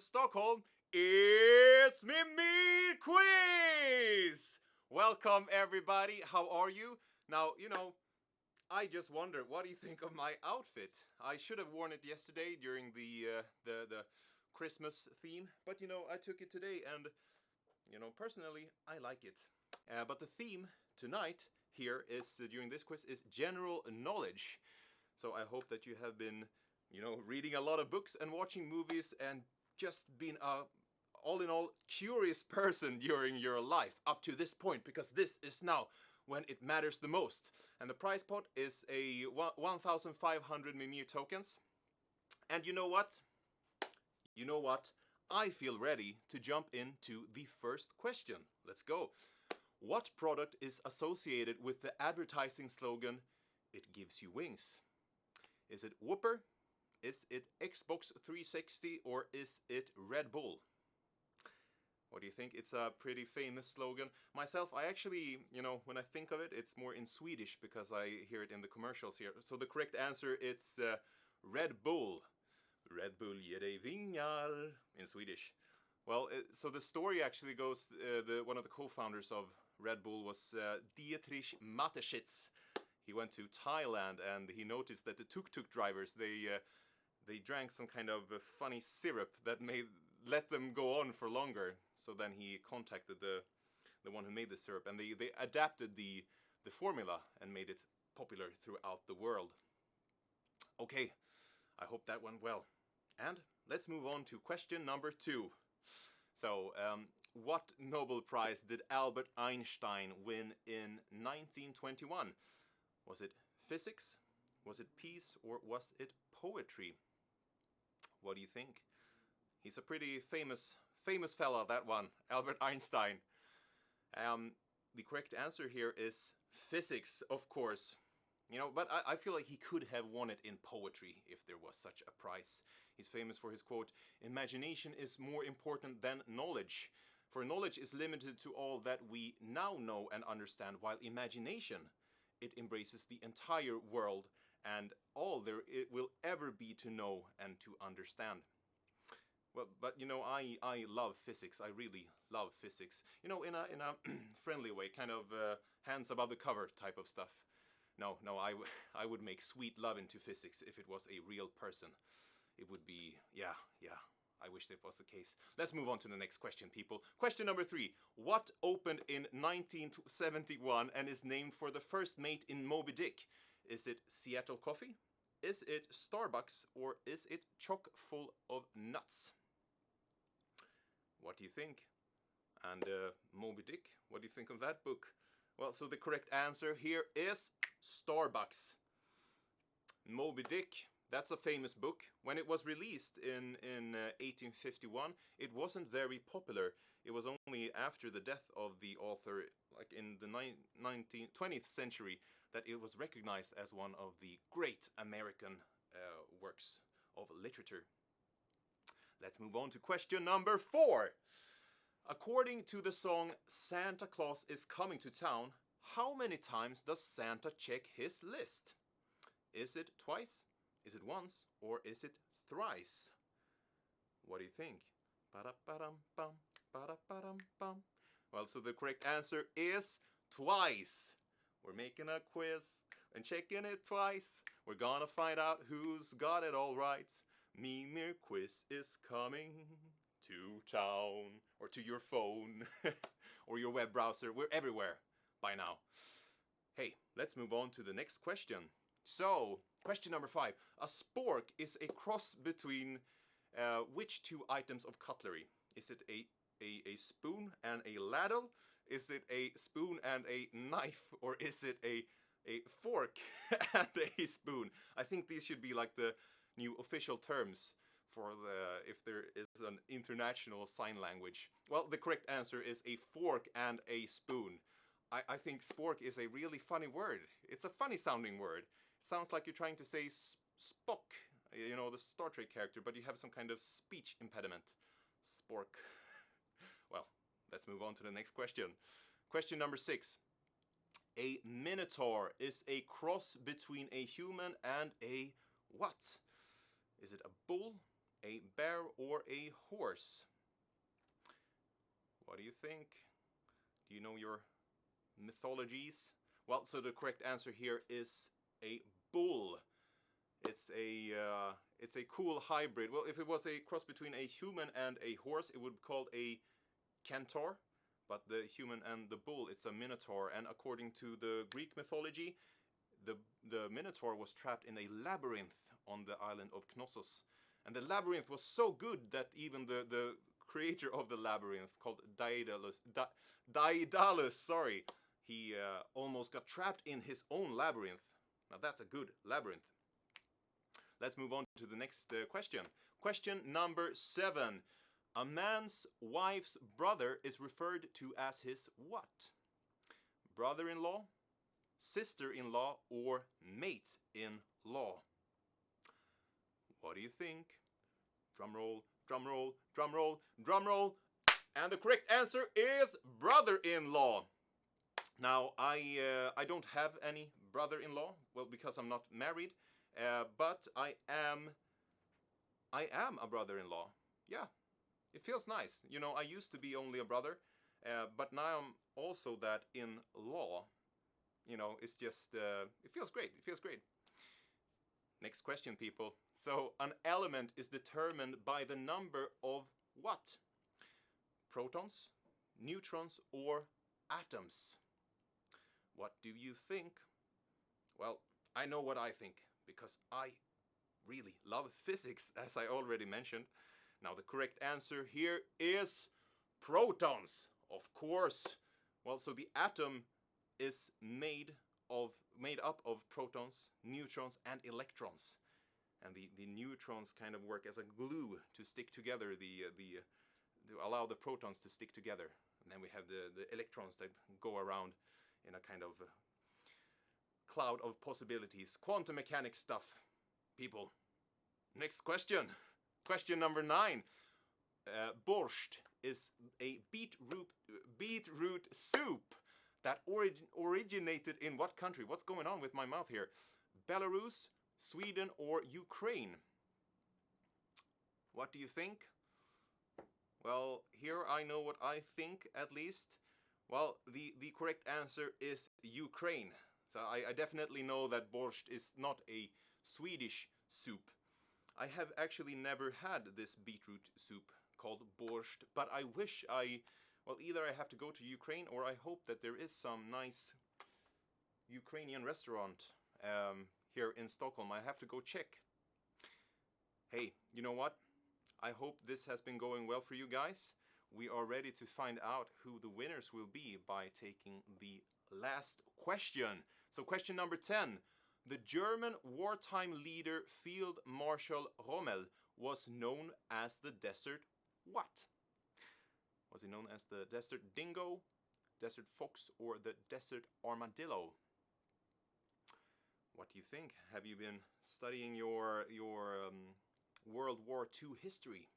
Stockholm, it's Mimir Quiz! Welcome everybody, how are you? Now, I just wonder, what do you think of my outfit? I should have worn it yesterday during the Christmas theme, but I took it today and, personally, I like it. But the theme tonight here is, during this quiz, is general knowledge. So I hope that you have been, reading a lot of books and watching movies and just been a, all in all, curious person during your life up to this point, because this is now when it matters the most. And the prize pot is a 1,500 Mimir tokens. And you know what? I feel ready to jump into the first question. Let's go. What product is associated with the advertising slogan, "It gives you wings"? Is it Whopper? Is it Xbox 360? Or is it Red Bull? What do you think? It's a pretty famous slogan. Myself, I actually, when I think of it, it's more in Swedish because I hear it in the commercials here. So the correct answer, it's Red Bull. Red Bull ger dig vingar in Swedish. Well, so the story actually goes, one of the co-founders of Red Bull was Dietrich Mateschitz. He went to Thailand and he noticed that the tuk-tuk drivers, they drank some kind of funny syrup that let them go on for longer. So then he contacted the one who made the syrup, and they adapted the formula and made it popular throughout the world. Okay, I hope that went well. And let's move on to question number 2. So, what Nobel Prize did Albert Einstein win in 1921? Was it physics? Was it peace? Or was it poetry? What do you think? He's a pretty famous fella, that one, Albert Einstein. The correct answer here is physics, of course. But I feel like he could have won it in poetry if there was such a prize. He's famous for his quote, "Imagination is more important than knowledge. For knowledge is limited to all that we now know and understand, while imagination, it embraces the entire world and all there it will ever be to know and to understand." Well, but I love physics. I really love physics. In a friendly way, kind of hands above the cover type of stuff. No, I would make sweet love into physics if it was a real person. It would be, yeah, I wish that was the case. Let's move on to the next question, people. Question number 3. What opened in 1971 and is named for the first mate in Moby Dick? Is it Seattle Coffee? Is it Starbucks? Or is it chock full of nuts? What do you think? And Moby Dick, what do you think of that book? Well, so the correct answer here is Starbucks. Moby Dick, that's a famous book. When it was released in 1851, it wasn't very popular. It was only after the death of the author, like in the 20th century, that it was recognized as one of the great American works of literature. Let's move on to question number 4. According to the song "Santa Claus is Coming to Town," how many times does Santa check his list? Is it twice? Is it once? Or is it thrice? What do you think? Ba-da-ba-dum-bum, ba-da-ba-dum-bum. Well, so the correct answer is twice. We're making a quiz and checking it twice. We're gonna find out who's got it all right. Mimir Quiz is coming to town, or to your phone, or your web browser. We're everywhere by now. Hey, let's move on to the next question. So, question number 5. A spork is a cross between which 2 items of cutlery? Is it a spoon and a ladle? Is it a spoon and a knife? Or is it a fork and a spoon? I think these should be like the new official terms for if there is an international sign language. Well, the correct answer is a fork and a spoon. I think spork is a really funny word. It's a funny sounding word. It sounds like you're trying to say Spock, the Star Trek character, but you have some kind of speech impediment. Spork. Well, let's move on to the next question. Question number 6. A Minotaur is a cross between a human and a what? Is it a bull? a bear, or a horse? What do you think? Do you know your mythologies? Well, so the correct answer here is a bull. It's a cool hybrid. Well, if it was a cross between a human and a horse, it would be called a centaur. But the human and the bull, it's a minotaur. And according to the Greek mythology, the minotaur was trapped in a labyrinth on the island of Knossos. And the labyrinth was so good that even the creator of the labyrinth, called Daedalus, sorry, he almost got trapped in his own labyrinth. Now that's a good labyrinth. Let's move on to the next question. Question number 7. A man's wife's brother is referred to as his what? Brother-in-law, sister-in-law, or mate-in-law? What do you think? Drum roll, drum roll, drum roll, drum roll. And the correct answer is brother-in-law. Now, I don't have any brother-in-law, well, because I'm not married, but I am a brother-in-law. Yeah, it feels nice. You know, I used to be only a brother, but now I'm also that in law. You know, it's just, it feels great. It feels great. Next question, people. So, an element is determined by the number of what? Protons, neutrons, or atoms? What do you think? Well, I know what I think, because I really love physics, as I already mentioned. Now, the correct answer here is protons, of course. Well, so the atom is made up of protons, neutrons, and electrons. And the neutrons kind of work as a glue to stick together, to allow the protons to stick together. And then we have the electrons that go around in a kind of cloud of possibilities. Quantum mechanics stuff, people. Next question. Question number 9. Borscht is a beetroot soup that originated in what country? What's going on with my mouth here? Belarus, Sweden, or Ukraine? What do you think? Well, here I know what I think, at least. Well, the correct answer is Ukraine. So I definitely know that borscht is not a Swedish soup. I have actually never had this beetroot soup called borscht, but I wish well, either I have to go to Ukraine, or I hope that there is some nice Ukrainian restaurant here in Stockholm. I have to go check. Hey, you know what? I hope this has been going well for you guys. We are ready to find out who the winners will be by taking the last question. So question number 10. The German wartime leader Field Marshal Rommel was known as the Desert what? Was he known as the Desert Dingo, Desert Fox, or the Desert Armadillo? What do you think? Have you been studying your World War II history?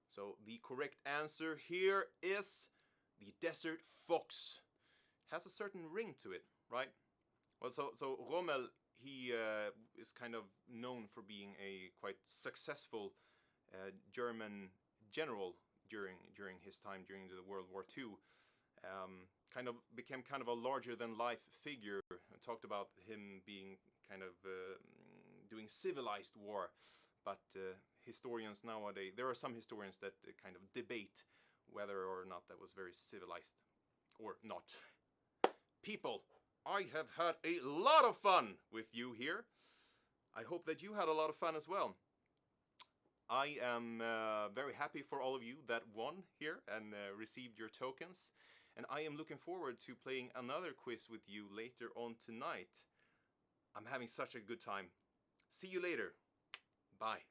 So the correct answer here is the Desert Fox. Has a certain ring to it, right? Well, so Rommel, he is kind of known for being a quite successful German general during his time during the World War II. Kind of became kind of a larger than life figure. I talked about him being kind of doing civilized war, but historians nowadays, there are some historians that kind of debate whether or not that was very civilized or not. People, I have had a lot of fun with you here. I hope that you had a lot of fun as well. I am very happy for all of you that won here and received your tokens. And I am looking forward to playing another quiz with you later on tonight. I'm having such a good time. See you later. Bye.